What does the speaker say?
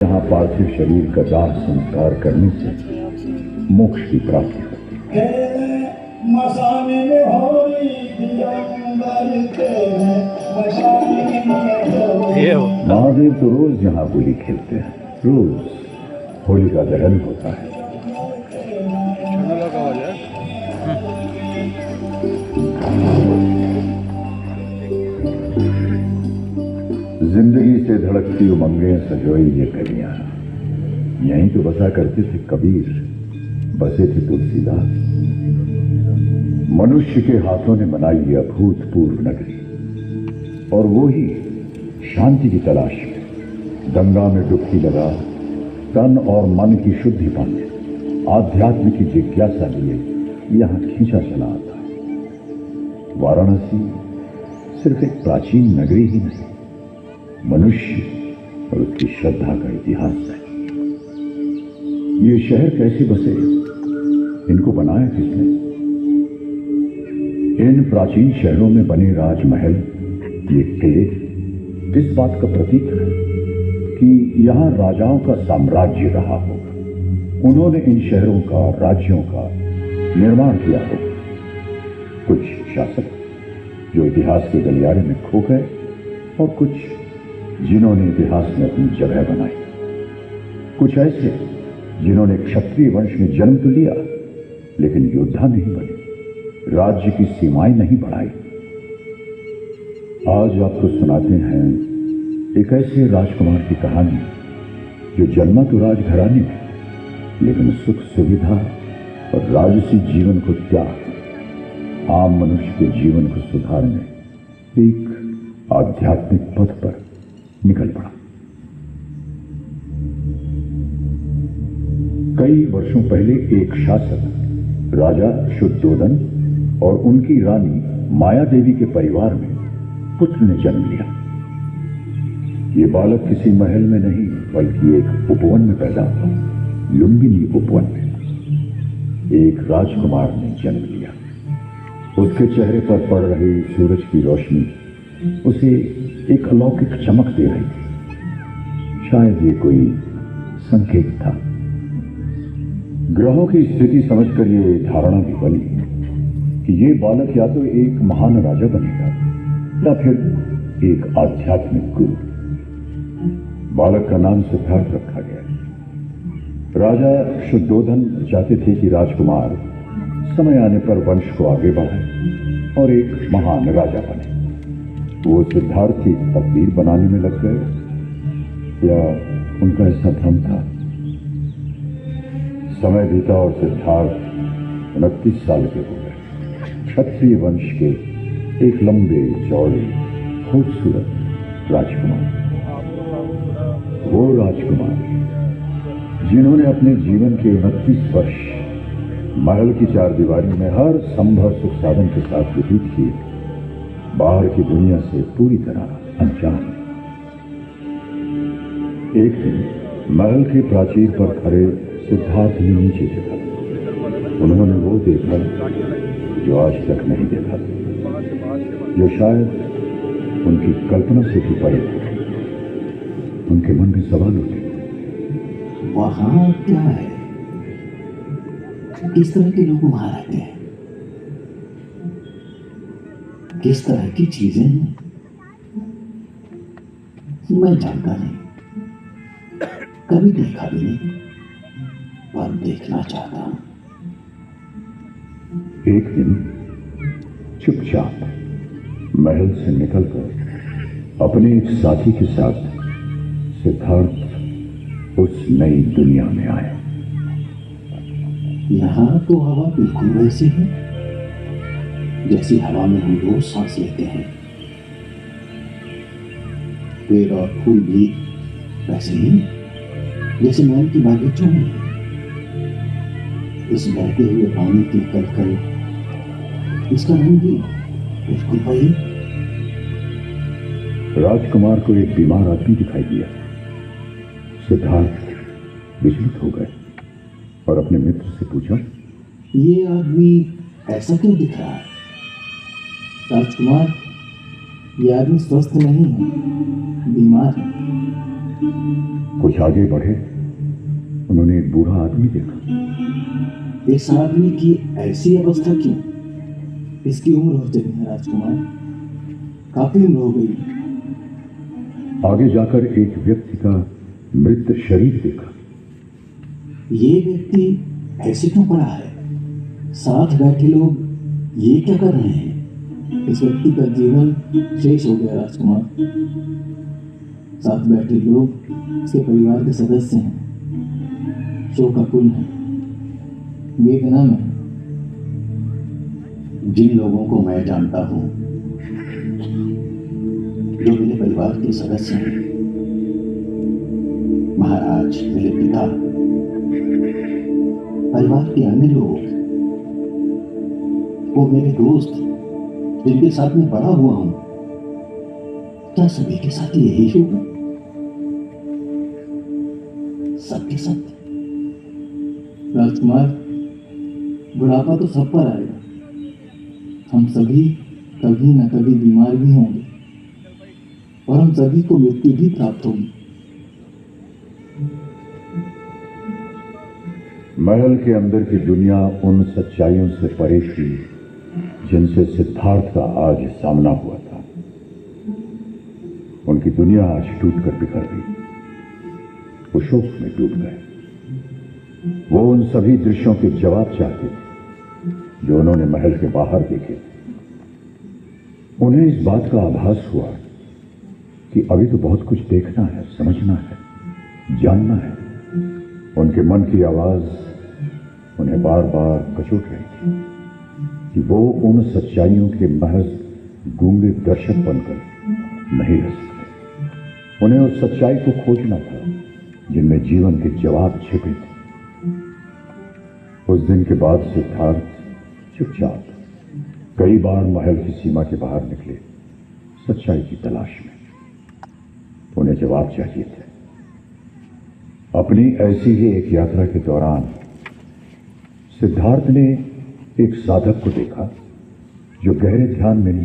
जहां पार्थिव शरीर का दाह संस्कार करने से मोक्ष की प्राप्ति होती है। महादेव तो रोज यहाँ होली खेलते हैं, रोज होली का दहन होता है। जिंदगी से धड़कती उमंगें सजोई ये कलियां, यहीं तो बसा करते थे कबीर, बसे थे तुलसीदास। मनुष्य के हाथों ने बनाई ये अभूतपूर्व नगरी, और वो ही शांति की तलाश में गंगा में डुबकी लगा तन और मन की शुद्धि पाने आध्यात्म की जिज्ञासा लिए यहां खींचा चला आता है। वाराणसी सिर्फ एक प्राचीन नगरी ही नहीं, मनुष्य और उसकी श्रद्धा का इतिहास है। ये शहर कैसे बसे, इनको बनाया किसने? इन प्राचीन शहरों में बने राजमहल, ये किले इस बात का प्रतीक है कि यहां राजाओं का साम्राज्य रहा होगा। उन्होंने इन शहरों का, राज्यों का निर्माण किया होगा। कुछ शासक जो इतिहास के गलियारे में खो गए, और कुछ जिन्होंने इतिहास में अपनी जगह बनाई। कुछ ऐसे जिन्होंने क्षत्रिय वंश में जन्म तो लिया, लेकिन योद्धा नहीं बने, राज्य की सीमाएं नहीं बढ़ाई। आज आपको सुनाते हैं एक ऐसे राजकुमार की कहानी जो जन्मा तो राजघराने में, लेकिन सुख सुविधा और राजसी जीवन को त्याग आम मनुष्य के जीवन को सुधारने एक आध्यात्मिक पथ पर निकल पड़ा। कई वर्षों पहले एक शासक राजा शुद्धोधन और उनकी रानी माया देवी के परिवार में पुत्र ने जन्म लिया। ये बालक किसी महल में नहीं बल्कि एक उपवन में पैदा हुआ। लुम्बिनी उपवन में एक राजकुमार ने जन्म लिया। उसके चेहरे पर पड़ रही सूरज की रोशनी उसे एक अलौकिक चमक दे रही थी। शायद ये कोई संकेत था। ग्रहों की स्थिति समझकर ये धारणा भी बनी कि ये बालक या तो एक महान राजा बनेगा या फिर एक आध्यात्मिक गुरु। बालक का नाम सिद्धार्थ रखा गया। राजा शुद्धोधन चाहते थे कि राजकुमार समय आने पर वंश को आगे बढ़ाए और एक महान राजा बने। वो सिद्धार्थ की तकदीर बनाने में लग गए या उनका ऐसा भ्रम था? समय बीता और सिद्धार्थ 29 साल के हो गए। क्षत्रिय वंश के एक लंबे चौड़े खूबसूरत राजकुमार, वो राजकुमार जिन्होंने अपने जीवन के 29 वर्ष महल की चारदीवारी में हर संभव सुख साधन के साथ व्यतीत किए, बाहर की दुनिया से पूरी तरह अनजान। एक दिन महल के प्राचीर पर खड़े सिद्धार्थ ने नीचे देखा। उन्होंने वो देखा जो आज तक नहीं देखा, जो शायद उनकी कल्पना से भी परे था। उनके मन में सवाल उठे, वहां क्या है? किस तरह के लोग वहां रहते हैं? किस तरह की चीजें हैं? मैं जानता नहीं, कभी देखा भी नहीं, पर देखना चाहता हूं। एक दिन चुपचाप महल से निकलकर अपने एक साथी के साथ सिद्धार्थ उस नई दुनिया में आए। यहां तो हवा बिल्कुल वैसी है जैसी हवा में हम रोज सांस लेते हैं। पेड़ और फूल भी वैसे ही जैसे महल की बागीचों में। इस बहते हुए पानी की कलकल, इसका रंग भी बिल्कुल वही। राजकुमार को एक बीमार आदमी दिखाई दिया। सिद्धार्थ विचलित हो गए और अपने मित्र से पूछा, ये आदमी ऐसा क्यों दिख रहा है? राजकुमार, ये आदमी स्वस्थ नहीं है, बीमार है। कुछ आगे बढ़े, उन्होंने एक बूढ़ा आदमी देखा। इस आदमी की ऐसी अवस्था क्यों? इसकी उम्र हो चली है राजकुमार, काफी उम्र हो गई। आगे जाकर एक व्यक्ति का मृत शरीर देखा। ये व्यक्ति ऐसे क्यों पड़ा है? साथ बैठे लोग ये क्या कर रहे हैं? इस व्यक्ति का जीवन शेष हो गया राजकुमार। साथ बैठे लोग इसके परिवार के सदस्य हैं, शोकाकुल हैं, वेदना में हैं। जिन लोगों को मैं जानता हूं, जो मेरे परिवार के सदस्य हैं, महाराज, मेरे पिता, परिवार के अन्य लोग, वो मेरे दोस्त जिनके साथ में बड़ा हुआ हूं, क्या सभी के साथ यही होगा? सबके साथ? राजकुमार, बुढ़ापा तो सब पर आएगा। हम सभी कभी न कभी बीमार भी होंगे और हम सभी को मृत्यु भी प्राप्त होगी। महल के अंदर की दुनिया उन सच्चाइयों से परे थी जिनसे सिद्धार्थ का आज सामना हुआ था। उनकी दुनिया आज टूटकर बिखर गई। वो शोक में डूब गए। वो उन सभी दृश्यों के जवाब चाहते थे जो उन्होंने महल के बाहर देखे थे। उन्हें इस बात का आभास हुआ कि अभी तो बहुत कुछ देखना है, समझना है, जानना है। उनके मन की आवाज उन्हें बार बार कचोट रही थी कि वो उन सच्चाइयों के महज गूंगे दर्शक बनकर नहीं रह सकते। उन्हें उस सच्चाई को खोजना था जिनमें जीवन के जवाब छिपे थे। उस दिन के बाद सिद्धार्थ चुपचाप कई बार महल की सीमा के बाहर निकले, सच्चाई की तलाश में। उन्हें जवाब चाहिए थे। अपनी ऐसी ही एक यात्रा के दौरान सिद्धार्थ ने एक साधक को देखा जो गहरे ध्यान में